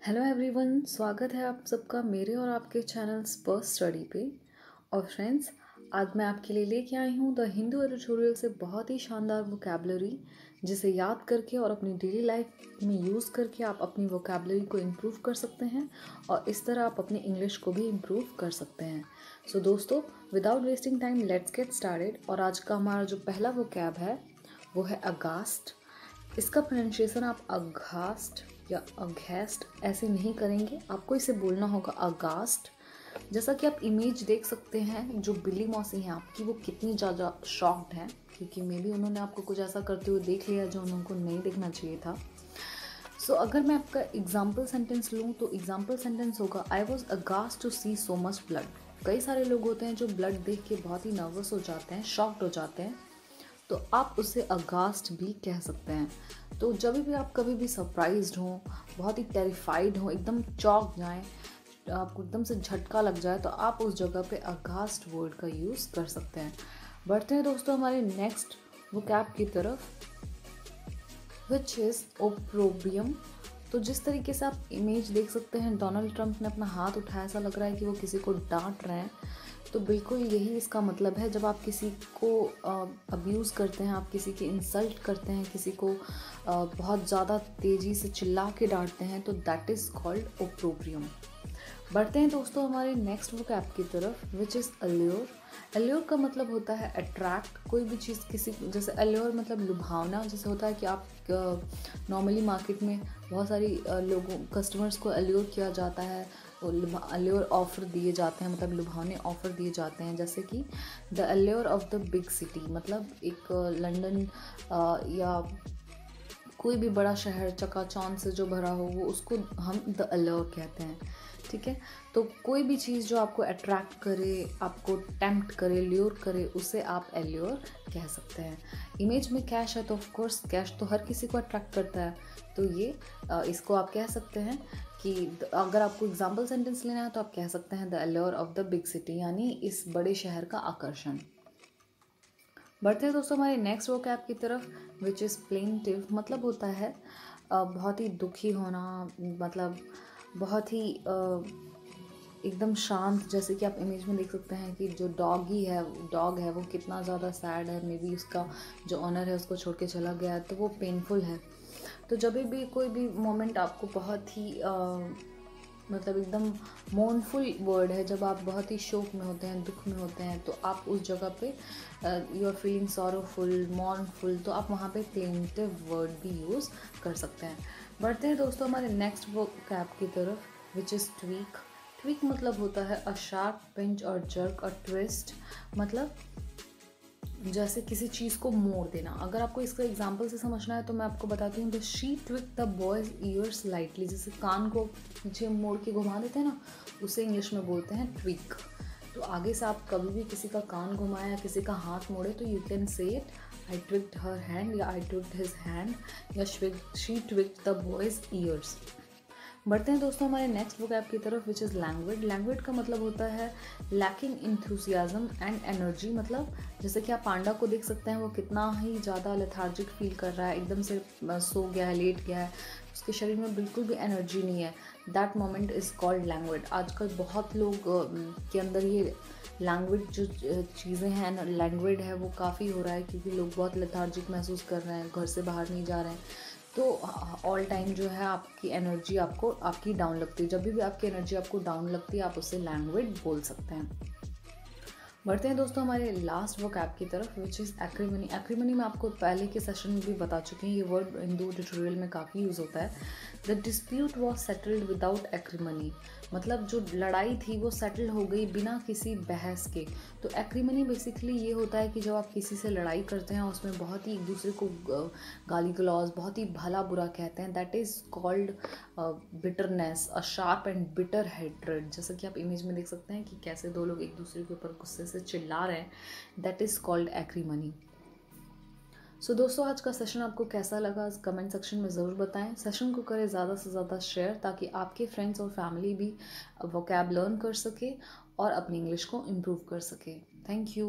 Hello everyone, स्वागत है आप सबका मेरे और आपके चैनल स्पर्श स्टडी पे। और फ्रेंड्स, आज मैं आपके लिए लेके आई हूँ द हिंदू एडिटोरियल से बहुत ही शानदार वोकैबलरी, जिसे याद करके और अपनी डेली लाइफ में यूज़ करके आप अपनी वोकैबलरी को इम्प्रूव कर सकते हैं और इस तरह आप अपनी इंग्लिश को भी इम्प्रूव कर सकते हैं। सो दोस्तों, without wasting time let's get started. और आज का हमारा जो पहला वोकैब है वो है अगास्ट। इसका प्रोनाउंसिएशन आप अगास्ट या अगेस्ट ऐसे नहीं करेंगे, आपको इसे बोलना होगा अगास्ट। जैसा कि आप इमेज देख सकते हैं, जो बिल्ली मौसी हैं आपकी वो कितनी ज़्यादा शॉक्ड हैं, क्योंकि मे बी उन्होंने आपको कुछ ऐसा करते हुए देख लिया जो उनको नहीं देखना चाहिए था। सो अगर मैं आपका एग्जाम्पल सेंटेंस लूँ तो एग्जाम्पल सेंटेंस होगा I was aghast to see so much blood. कई सारे लोग होते हैं जो ब्लड देख के बहुत ही नर्वस हो जाते हैं, शॉक्ड हो जाते हैं, तो आप उसे अगास्ट भी कह सकते हैं। तो जब भी आप कभी भी सरप्राइज्ड हों, बहुत ही टेरिफाइड हों, एकदम चौंक जाएं, आपको एकदम से झटका लग जाए, तो आप उस जगह पे अगास्ट वर्ड का यूज़ कर सकते हैं। बढ़ते हैं दोस्तों हमारे नेक्स्ट वोकैब की तरफ, विच इज़ ओप्रोब्रियम। तो जिस तरीके से आप इमेज देख सकते हैं, डोनाल्ड ट्रंप ने अपना हाथ उठाया, ऐसा लग रहा है कि वो किसी को डांट रहे हैं। तो बिल्कुल यही इसका मतलब है। जब आप किसी को अब्यूज़ करते हैं, आप किसी की इंसल्ट करते हैं, किसी को बहुत ज़्यादा तेज़ी से चिल्ला के डांटते हैं, तो दैट इज़ कॉल्ड ओप्रोब्रियम। बढ़ते हैं दोस्तों हमारे नेक्स्ट वोकैब की तरफ, विच इज़ अल्योर। अल्योर का मतलब होता है अट्रैक्ट। कोई भी चीज़ किसी, जैसे अल्योर मतलब लुभावना। जैसे होता है कि आप नॉर्मली मार्केट में बहुत सारी लोगों कस्टमर्स को अल्योर किया जाता है, अल्योर ऑफ़र दिए जाते हैं, मतलब लुभावने ऑफ़र दिए जाते हैं। जैसे कि the allure of the big city, मतलब एक लंदन या कोई भी बड़ा शहर चकाचौंध से जो भरा हो, वो उसको हम द अल्योर कहते हैं। ठीक है, तो कोई भी चीज़ जो आपको अट्रैक्ट करे, आपको टेम्प्ट करे, ल्योर करे, उसे आप एल्योर कह सकते हैं। इमेज में कैश है तो ऑफ कोर्स कैश तो हर किसी को अट्रैक्ट करता है, तो ये इसको आप कह सकते हैं कि अगर आपको एग्जाम्पल सेंटेंस लेना है तो आप कह सकते हैं the allure of the big city, यानी इस बड़े शहर का आकर्षण। बढ़ते हैं दोस्तों हमारे नेक्स्ट वोकैब की तरफ, विच इज़ प्लेंटिव। मतलब होता है बहुत ही दुखी होना, मतलब बहुत ही एकदम शांत। जैसे कि आप इमेज में देख सकते हैं कि जो डॉग है वो कितना ज़्यादा सैड है, मे बी उसका जो ऑनर है उसको छोड़ के चला गया है, तो वो पेनफुल है। तो जब भी कोई भी मोमेंट आपको बहुत ही मतलब एकदम मोर्नफुल वर्ड है, जब आप बहुत ही शोक में होते हैं, दुख में होते हैं, तो आप उस जगह पे you are feeling sorrowful, mournful, तो आप वहाँ पे प्लेंटिव वर्ड भी यूज़ कर सकते हैं। बढ़ते हैं दोस्तों हमारे नेक्स्ट वोकैब की तरफ, विच इज़ ट्वीक। ट्वीक मतलब होता है अ शार्प पिंच और जर्क और ट्विस्ट। मतलब जैसे किसी चीज़ को मोड़ देना। अगर आपको इसका एग्जांपल से समझना है तो मैं आपको बताती हूँ, the she tweak the boys years lightly. जैसे कान को पीछे मोड़ के घुमा देते हैं ना, उसे इंग्लिश में बोलते हैं ट्विक। तो आगे से आप कभी भी किसी का कान घुमाए या किसी का हाथ मोड़े तो you can say it, I tweaked her hand, या आई ट्विक्ड हिज हैंड, या she tweaked the boys ears. बढ़ते हैं दोस्तों हमारे नेक्स्ट वोकैब की तरफ, विच इज़ लैंग्वेड। लैंग्वेड का मतलब होता है लैकिंग इंथुसियाज्म एंड एनर्जी। मतलब जैसे कि आप पांडा को देख सकते हैं, वो कितना ही ज़्यादा लेथार्जिक फील कर रहा है, एकदम से सो गया है, लेट गया है, उसके शरीर में बिल्कुल भी एनर्जी नहीं है। That moment is called languid. आजकल बहुत लोग के अंदर ये लैंग्वेज जो चीज़ें हैं, लैंग्वेड है, वो काफ़ी हो रहा है, क्योंकि लोग बहुत लेथार्जिक महसूस कर रहे हैं, घर से बाहर नहीं जा रहे हैं, तो ऑल टाइम जो है आपकी एनर्जी आपकी डाउन लगती है। जब भी आपकी एनर्जी आपको डाउन लगती है, आप उससे लैंग्वेज बोल सकते हैं। बढ़ते हैं दोस्तों हमारे लास्ट वोकैब की तरफ, विच इज़ एक्रीमनी। एक्रीमनी में आपको पहले के सेशन में भी बता चुके हैं, ये वर्ड हिंदू ट्यूटोरियल में काफ़ी यूज़ होता है। The dispute was settled without acrimony. मतलब जो लड़ाई थी वो सेटल हो गई बिना किसी बहस के। तो एक्रीमनी बेसिकली ये होता है कि जब आप किसी से लड़ाई करते हैं, उसमें बहुत ही एक दूसरे को गाली गलौज, बहुत ही भला बुरा कहते हैं, that is called bitterness, a sharp and bitter hatred. जैसा कि आप इमेज में देख सकते हैं कि कैसे दो लोग एक दूसरे के ऊपर गुस्से से चिल्ला रहे हैं, दैट इज़ कॉल्ड एक्रीमनी। सो दोस्तों, आज का सेशन आपको कैसा लगा कमेंट सेक्शन में ज़रूर बताएं। सेशन को करें ज़्यादा से ज़्यादा शेयर, ताकि आपके फ्रेंड्स और फैमिली भी वोकैब लर्न कर सके और अपनी इंग्लिश को इम्प्रूव कर सके। Thank you.